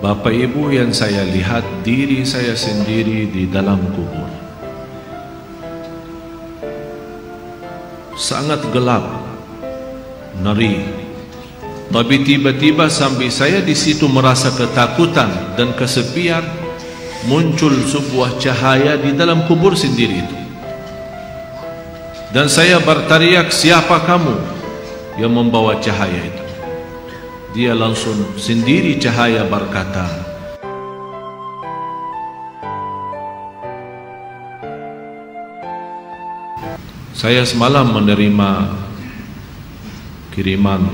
Bapak Ibu yang saya lihat diri saya sendiri di dalam kubur. Sangat gelap, ngeri. Tapi tiba-tiba sambil saya di situ merasa ketakutan dan kesepian, muncul sebuah cahaya di dalam kubur sendiri itu. Dan saya berteriak, siapa kamu yang membawa cahaya itu? Dia langsung sendiri cahaya berkata, saya semalam menerima kiriman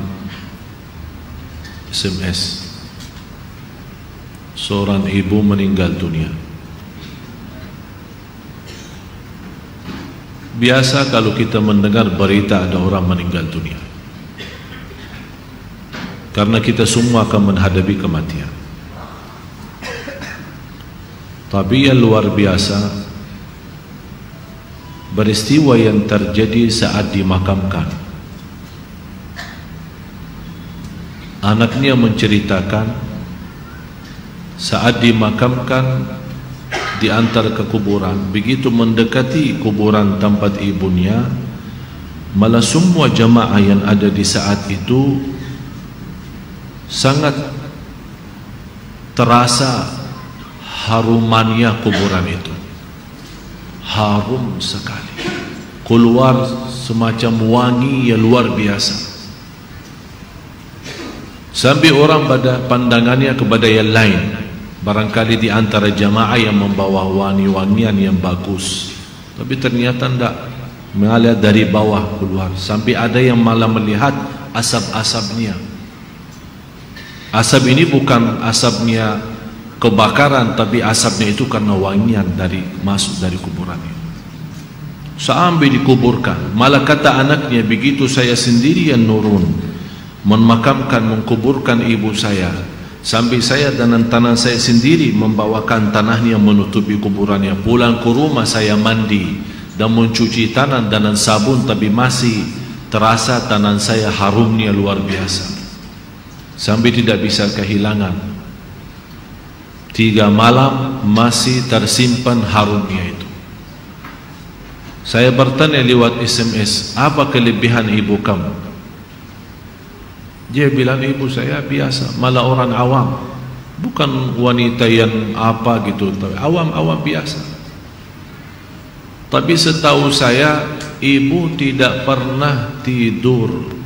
SMS. Seorang ibu meninggal dunia. Biasa kalau kita mendengar berita ada orang meninggal dunia, karena kita semua akan menghadapi kematian. Tapi yang luar biasa, peristiwa yang terjadi saat dimakamkan. Anaknya menceritakan saat dimakamkan di antara kekuburan, begitu mendekati kuburan tempat ibunya, malah semua jamaah yang ada di saat itu sangat terasa harumannya kuburan itu. Harum sekali, keluar semacam wangi yang luar biasa, sampai orang pada pandangannya kepada yang lain. Barangkali di antara jamaah yang membawa wangi-wangian yang bagus, tapi ternyata tidak, mengalir dari bawah keluar, sampai ada yang malah melihat asap-asapnya. Asap ini bukan asapnya kebakaran, tapi asapnya itu karena wangian dari masuk dari kuburan itu. Sampai dikuburkan, malah kata anaknya, begitu saya sendiri yang nurun memakamkan, mengkuburkan ibu saya, sampai saya dan tanah saya sendiri membawakan tanahnya menutupi kuburannya. Pulang ke rumah saya mandi dan mencuci tanah dengan sabun, tapi masih terasa tanah saya harumnya luar biasa, sampai tidak bisa kehilangan. 3 malam masih tersimpan harumnya itu. Saya bertanya lewat SMS, apa kelebihan ibu kamu? Dia bilang, ibu saya biasa, malah orang awam, bukan wanita yang apa gitu, awam-awam biasa. Tapi setahu saya, ibu tidak pernah tidur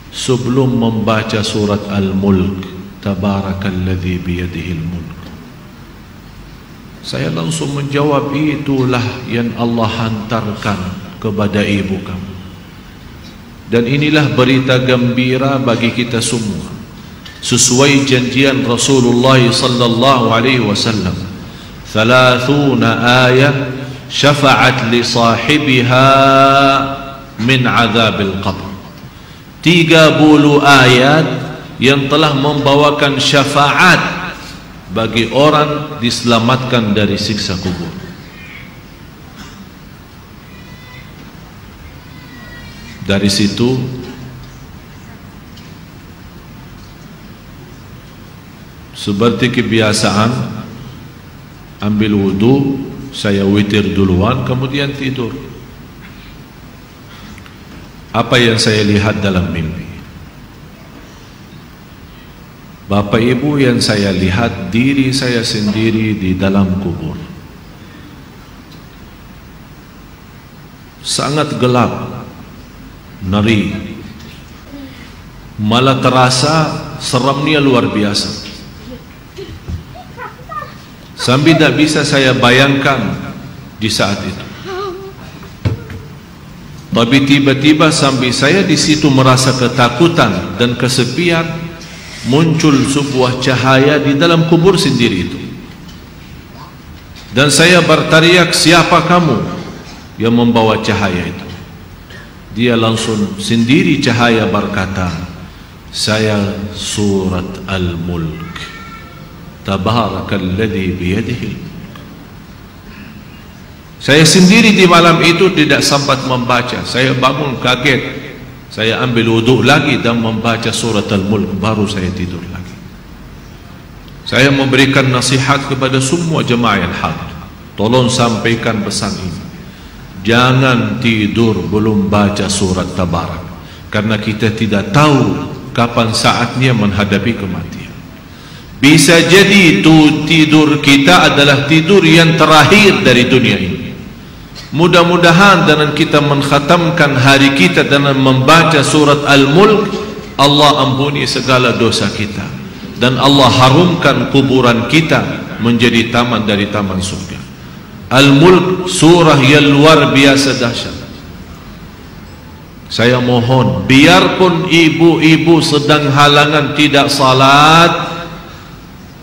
sebelum membaca surat Al-Mulk, Tabarakalladzi biyadihil mulk. Saya langsung menjawab, itulah yang Allah hantarkan kepada ibu kamu. Dan inilah berita gembira bagi kita semua, sesuai janjian Rasulullah sallallahu alaihi wasallam. 30 ayat syafa'at li sahibiha min azabil qabr. 30 ayat yang telah membawakan syafaat bagi orang diselamatkan dari siksa kubur. Dari situ seperti kebiasaan, ambil wudu, saya witir duluan, kemudian tidur. Apa yang saya lihat dalam mimpi? Bapak Ibu yang saya lihat diri saya sendiri di dalam kubur. Sangat gelap, ngeri, malah terasa seramnya luar biasa, sampai tidak bisa saya bayangkan di saat itu. Tapi tiba-tiba sampai saya di situ merasa ketakutan dan kesepian, muncul sebuah cahaya di dalam kubur sendiri itu. Dan saya berteriak, siapa kamu yang membawa cahaya itu? Dia langsung sendiri cahaya berkata, saya surat Al-Mulk, Tabarakalladzi biyadihil mulk. Saya sendiri di malam itu tidak sempat membaca. Saya bangun kaget, saya ambil wudhu lagi dan membaca surat Al-Mulk, baru saya tidur lagi. Saya memberikan nasihat kepada semua jemaah yang hadir. Tolong sampaikan pesan ini. Jangan tidur belum baca surat Tabarak, karena kita tidak tahu kapan saatnya menghadapi kematian. Bisa jadi itu tidur kita adalah tidur yang terakhir dari dunia ini. Mudah-mudahan dengan kita mengkhatamkan hari kita dengan membaca surat Al-Mulk, Allah ampuni segala dosa kita, dan Allah harumkan kuburan kita menjadi taman dari taman surga. Al-Mulk surah yang luar biasa dahsyat. Saya mohon, biarpun ibu-ibu sedang halangan tidak salat,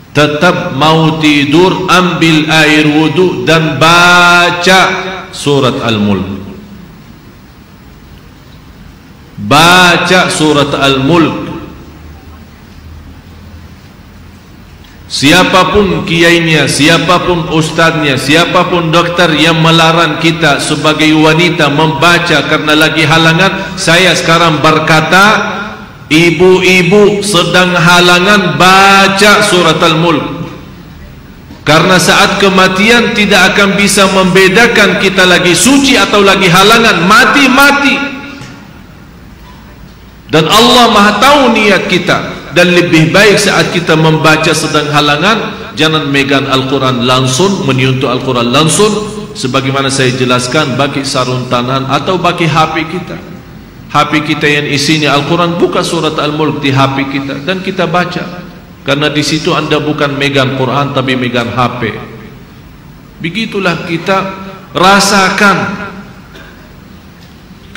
tetap mau tidur, ambil air wudu dan baca surat Al-Mulk. Baca surat Al-Mulk. Siapapun kiainya, siapapun ustaznya, siapapun dokter yang melarang kita sebagai wanita membaca karena lagi halangan, saya sekarang berkata, ibu-ibu sedang halangan, baca surat Al-Mulk. Karena saat kematian tidak akan bisa membedakan kita lagi suci atau lagi halangan, mati-mati. Dan Allah Maha tahu niat kita. Dan lebih baik saat kita membaca sedang halangan, jangan megang Al-Quran langsung, menyentuh Al-Quran langsung, sebagaimana saya jelaskan, bagi sarung tangan atau bagi HP kita. HP kita yang isinya Al-Quran, buka surat Al-Mulk di HP kita dan kita baca. Karena di situ Anda bukan megang Quran tapi megang HP. Begitulah kita rasakan.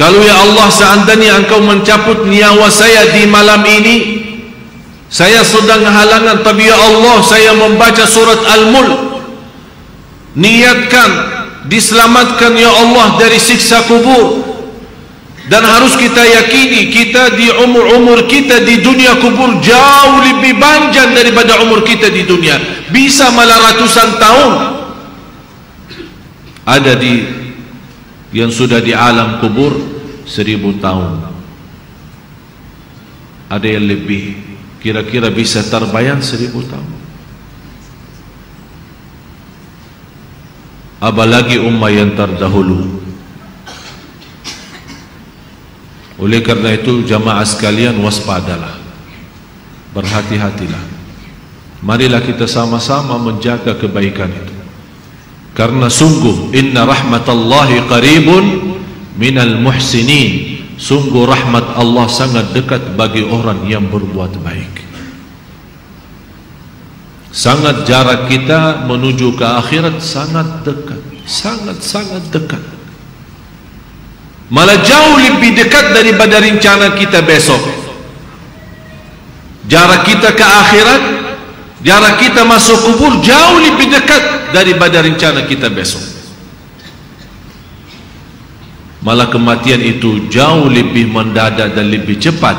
Kalau ya Allah, seandainya Engkau mencabut nyawa saya di malam ini, saya sedang halangan, tapi ya Allah, saya membaca surat Al-Mulk. Niatkan diselamatkan ya Allah dari siksa kubur. Dan harus kita yakini, kita di umur kita di dunia kubur jauh lebih panjang daripada umur kita di dunia. Bisa malah ratusan tahun. Ada yang sudah di alam kubur 1000 tahun. Ada yang lebih. Kira-kira bisa terbayang 1000 tahun. Apalagi ummah yang terdahulu. Oleh karena itu jamaah sekalian, waspadalah, berhati-hatilah. Marilah kita sama-sama menjaga kebaikan itu. Karena sungguh inna rahmatallahi qaribun minal muhsinin. Sungguh rahmat Allah sangat dekat bagi orang yang berbuat baik. Sangat jarak kita menuju ke akhirat sangat dekat, sangat dekat. Malah jauh lebih dekat daripada rencana kita besok. Jarak kita ke akhirat, jarak kita masuk kubur jauh lebih dekat daripada rencana kita besok. Malah kematian itu jauh lebih mendadak dan lebih cepat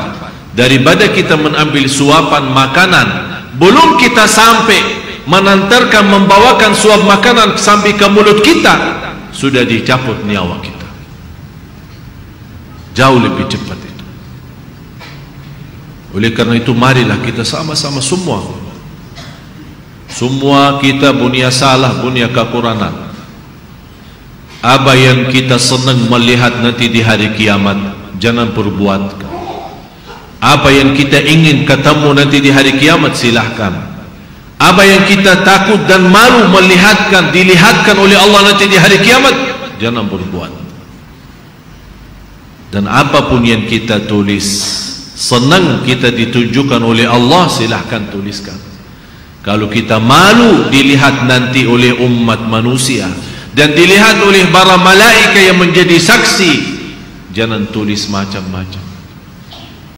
daripada kita mengambil suapan makanan. Belum kita sampai menantarkan, membawakan suap makanan sampai ke mulut kita, sudah dicabut nyawa kita. Jauh lebih cepat itu. Oleh karena itu marilah kita sama-sama semua kita punya salah, punya kekurangan. Apa yang kita senang melihat nanti di hari kiamat, jangan perbuat. Apa yang kita ingin ketemu nanti di hari kiamat, silahkan. Apa yang kita takut dan malu dilihatkan oleh Allah nanti di hari kiamat, jangan berbuat. Dan apapun yang kita tulis, senang kita ditunjukkan oleh Allah, silahkan tuliskan. Kalau kita malu dilihat nanti oleh umat manusia dan dilihat oleh para malaikat yang menjadi saksi, jangan tulis macam-macam.